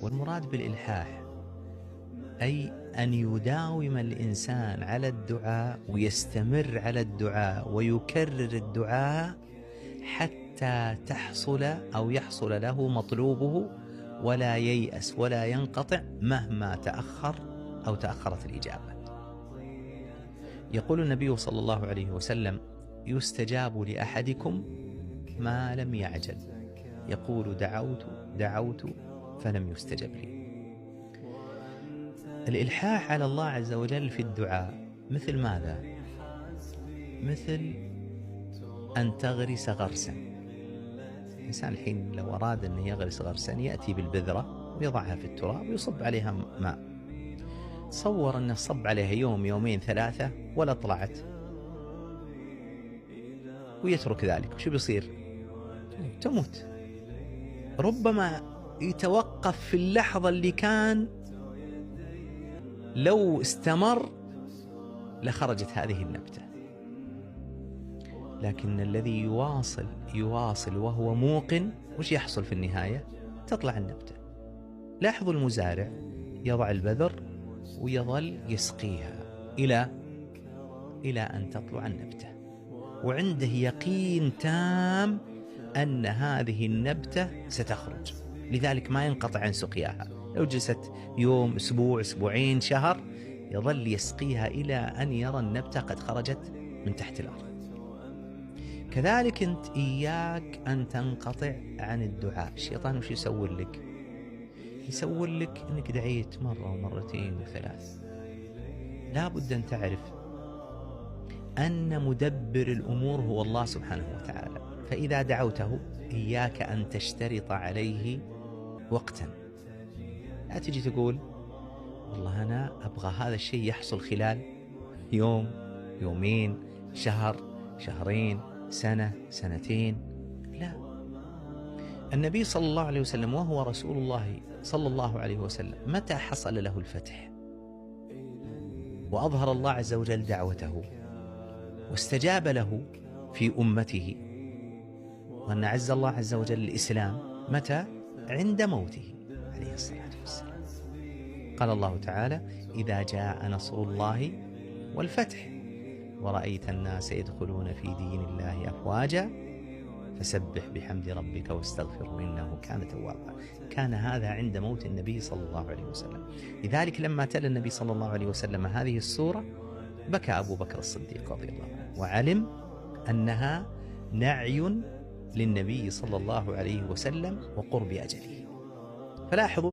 والمراد بالإلحاح أي أن يداوم الإنسان على الدعاء ويستمر على الدعاء ويكرر الدعاء حتى تحصل أو يحصل له مطلوبه، ولا ييأس ولا ينقطع مهما تأخر أو تأخرت الإجابة. يقول النبي صلى الله عليه وسلم: يستجاب لأحدكم ما لم يعجل. يقول: دعوت فلم يستجب لي. الإلحاح على الله عز وجل في الدعاء مثل ماذا؟ مثل أن تغرس غرسا. الإنسان الحين لو أراد أن يغرس غرسا يأتي بالبذرة ويضعها في التراب ويصب عليها ماء. تصور أنه صب عليها يوم يومين ثلاثة ولا طلعت، ويترك ذلك، وشو بيصير؟ تموت. ربما يتوقف في اللحظة اللي كان لو استمر لخرجت هذه النبتة. لكن الذي يواصل وهو موقن، وش يحصل في النهاية؟ تطلع النبتة. لاحظوا المزارع يضع البذر ويظل يسقيها إلى أن تطلع النبتة، وعنده يقين تام أن هذه النبتة ستخرج، لذلك ما ينقطع عن سقياها. لو جلست يوم، أسبوع، أسبوعين، شهر، يظل يسقيها إلى أن يرى النبتة قد خرجت من تحت الأرض. كذلك أنت إياك أن تنقطع عن الدعاء. الشيطان وش يسول لك؟ يسول لك أنك دعيت مرة ومرتين وثلاث. لا بد أن تعرف أن مدبر الأمور هو الله سبحانه وتعالى. فإذا دعوته إياك أن تشترط عليه وقتا. لا تجي تقول: والله أنا أبغى هذا الشيء يحصل خلال يوم، يومين، شهر، شهرين، سنة، سنتين. لا. النبي صلى الله عليه وسلم وهو رسول الله صلى الله عليه وسلم متى حصل له الفتح وأظهر الله عز وجل دعوته واستجاب له في أمته، وأن عز الله عز وجل الإسلام متى؟ عند موته عليه الصلاة والسلام. قال الله تعالى: إذا جاء نصر الله والفتح ورأيت الناس يدخلون في دين الله أفواجا فسبح بحمد ربك واستغفره إنه كان توابا. كان هذا عند موت النبي صلى الله عليه وسلم. لذلك لما تلا النبي صلى الله عليه وسلم هذه السورة بكى أبو بكر الصديق رضي الله عنه، وعلم أنها نعي للنبي صلى الله عليه وسلم وقرب أجله. فلاحظوا